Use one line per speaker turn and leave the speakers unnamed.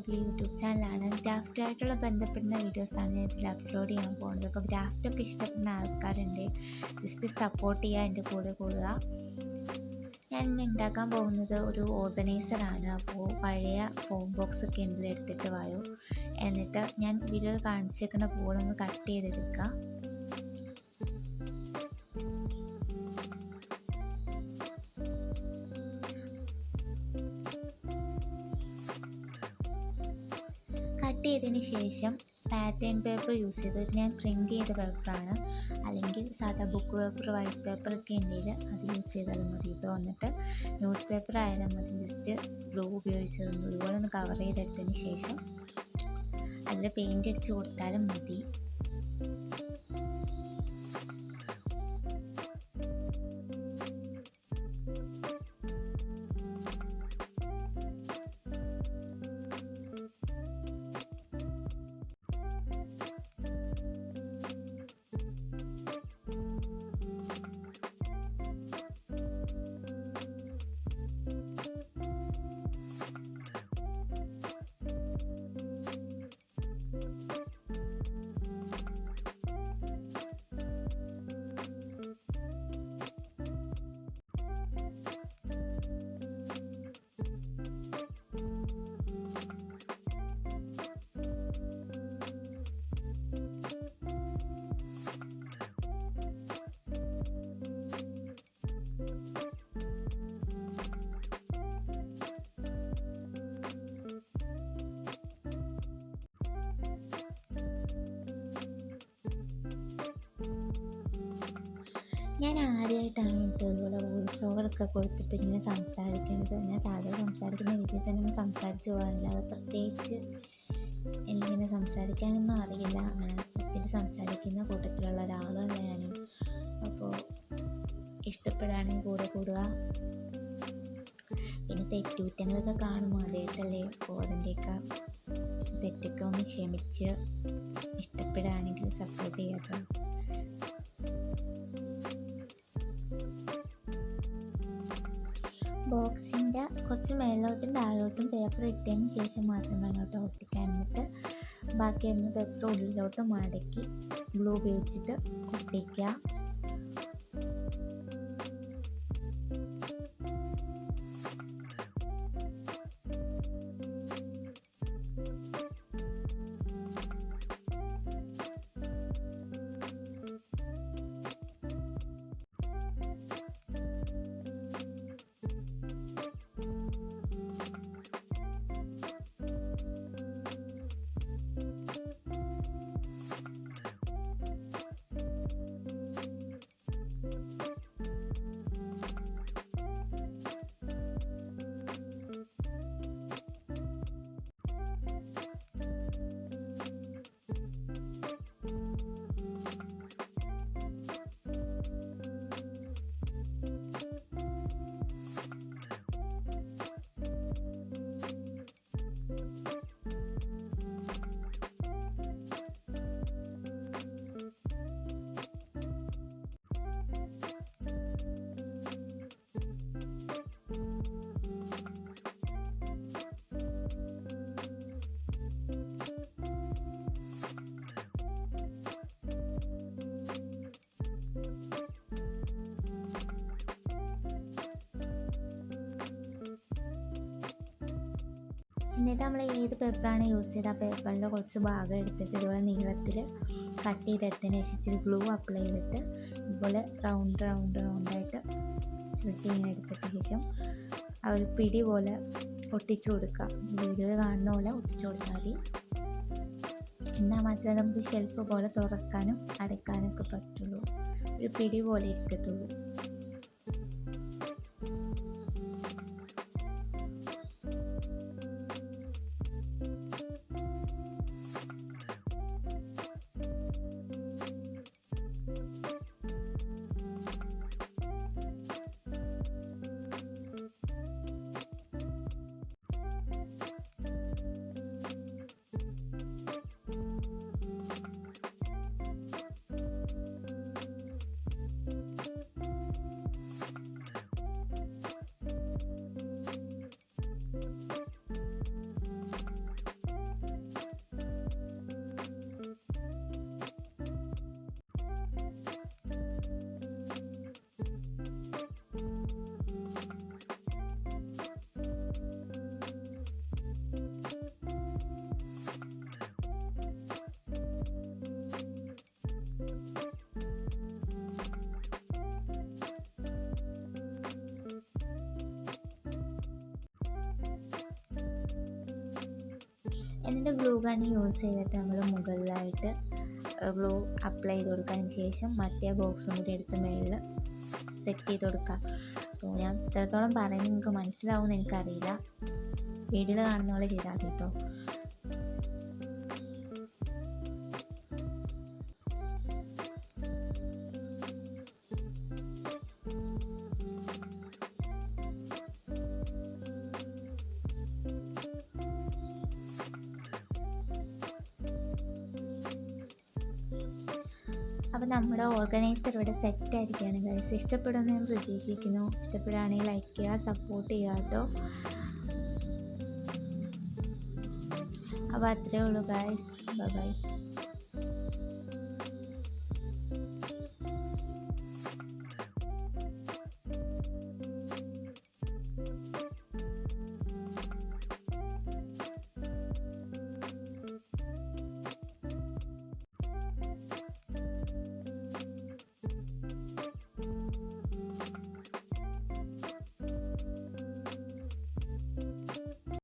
പുതിയ യൂട്യൂബ് ചാനലാണ്. ഗ്രാഫ്റ്റുമായിട്ടുള്ള ബന്ധപ്പെടുന്ന വീഡിയോസാണ് ഞാൻ ഇതിൽ അപ്ലോഡ് ചെയ്യാൻ പോകുന്നത്. അപ്പോൾ ഗ്രാഫ്റ്റൊക്കെ ഇഷ്ടപ്പെടുന്ന ആൾക്കാരുണ്ട്, ജസ്റ്റ് സപ്പോർട്ട് ചെയ്യുക, എൻ്റെ കൂടെ കൂടുക. ഞാൻ ഇന്ന് ഉണ്ടാക്കാൻ പോകുന്നത് ഒരു ഓർഗനൈസറാണ്. അപ്പോൾ പഴയ ഫോം ബോക്സ് ഒക്കെ ഉണ്ട്, എടുത്തിട്ട് വായോ. എന്നിട്ട് ഞാൻ വീഡിയോയിൽ കാണിച്ചേക്കുന്ന പോലെ ഒന്ന് കട്ട് ചെയ്തെടുക്കുക. കട്ട് ചെയ്തതിന് ശേഷം പാറ്റേൺ പേപ്പർ യൂസ് ചെയ്ത്, ഞാൻ പ്രിൻ്റ് ചെയ്ത പേപ്പറാണ്, അല്ലെങ്കിൽ സാധാ ബുക്ക് പേപ്പർ, വൈറ്റ് പേപ്പർ ഒക്കെ ഉണ്ടെങ്കിൽ അത് യൂസ് ചെയ്താലും മതി. ഇപ്പോൾ വന്നിട്ട് ന്യൂസ് പേപ്പർ ആയാലും മതി, ജസ്റ്റ് ഗ്ലൂ ഉപയോഗിച്ചതൊന്നും ഇതുപോലെ ഒന്ന് കവർ ചെയ്തെടുത്തതിന് ശേഷം അതിൽ പെയിൻ്റ് അടിച്ച് കൊടുത്താലും മതി. ഞാൻ ആദ്യമായിട്ടാണ് കേട്ടോ ഇതുപോലെ വോയിസ് ഓവറൊക്കെ കൊടുത്തിട്ട് ഇങ്ങനെ സംസാരിക്കുന്നത്. ഞാൻ സാധാരണ സംസാരിക്കുന്ന രീതിയിൽ തന്നെ സംസാരിച്ച് പോകാനില്ല. അത് പ്രത്യേകിച്ച് എനിക്കിങ്ങനെ സംസാരിക്കാനൊന്നും അറിയില്ല. അങ്ങനെ ഒത്തിരി സംസാരിക്കുന്ന കൂട്ടത്തിലുള്ള ഒരാളല്ല ഞാൻ. അപ്പോൾ ഇഷ്ടപ്പെടുകയാണെങ്കിൽ കൂടെ കൂടുക. പിന്നെ തെറ്റുകുറ്റങ്ങളൊക്കെ കാണുമ്പോൾ ആദ്യമായിട്ടല്ലേ, അപ്പോൾ അതിൻ്റെയൊക്കെ തെറ്റൊക്കെ ഒന്ന് ക്ഷമിച്ച് ഇഷ്ടപ്പെടുകയാണെങ്കിൽ സപ്പോർട്ട് ചെയ്യാം. ബോക്സിൻ്റെ കുറച്ച് മേലോട്ടും താഴോട്ടും പേപ്പർ ഇട്ടതിന് ശേഷം മാത്രം വേണം ഒട്ടിക്കാൻ. എന്നിട്ട് ബാക്കി വരുന്ന പേപ്പർ ഉള്ളിലോട്ട് മടക്കി ഗ്ലൂ ഉപയോഗിച്ചിട്ട് ഒട്ടിക്കുക. എന്നിട്ട് നമ്മൾ ഏത് പേപ്പറാണ് യൂസ് ചെയ്ത് ആ പേപ്പറിൻ്റെ കുറച്ച് ഭാഗം എടുത്തിട്ട് ഇതുപോലെ നീളത്തിൽ കട്ട് ചെയ്തെടുത്തതിന് ശേഷം ഇച്ചിരി ഗ്ലൂ അപ്ലൈ ചെയ്തിട്ട് ഇതുപോലെ റൗണ്ടായിട്ട് ചുരുട്ടി ഇങ്ങനെ എടുത്തതിന് ശേഷം ആ ഒരു പിടി പോലെ ഒട്ടിച്ചു കൊടുക്കുക. വീഡിയോയിൽ കാണുന്ന പോലെ ഒട്ടിച്ചു കൊടുത്താൽ മതി. എന്നാൽ മാത്രമേ നമുക്ക് ഷെൽഫ് പോലെ തുറക്കാനും അടയ്ക്കാനൊക്കെ പറ്റുള്ളൂ. ഒരു പിടി പോലെ ഇരിക്കത്തുള്ളൂ. എന്നിട്ട് ഗ്ലൂ ഗൺ യൂസ് ചെയ്തിട്ട് നമ്മൾ മുകളിലായിട്ട് ഗ്ലൂ അപ്ലൈ ചെയ്ത് കൊടുത്തതിന് ശേഷം മറ്റേ ബോക്സും കൂടി എടുത്ത് മുകളിൽ സെറ്റ് ചെയ്ത് കൊടുക്കുക. അപ്പോൾ ഞാൻ ഇത്രത്തോളം പറയുന്നത് നിങ്ങൾക്ക് മനസ്സിലാവുമെന്ന് എനിക്കറിയില്ല, വീഡിയോയിൽ കാണുന്ന പോലെ ചെയ്താൽ മതി കേട്ടോ. അപ്പോൾ നമ്മുടെ ഓർഗനൈസർ ഇവിടെ സെറ്റ് ആയിരിക്കുകയാണ് ഗൈസ്. ഇഷ്ടപ്പെടുമെന്ന് ഞാൻ പ്രതീക്ഷിക്കുന്നു. ഇഷ്ടപ്പെടുകയാണെങ്കിൽ ലൈക്ക് ചെയ്യുക, സപ്പോർട്ട് ചെയ്യുക കേട്ടോ. അപ്പോൾ അത്രയേ ഉള്ളൂ ഗൈസ്. Bye bye.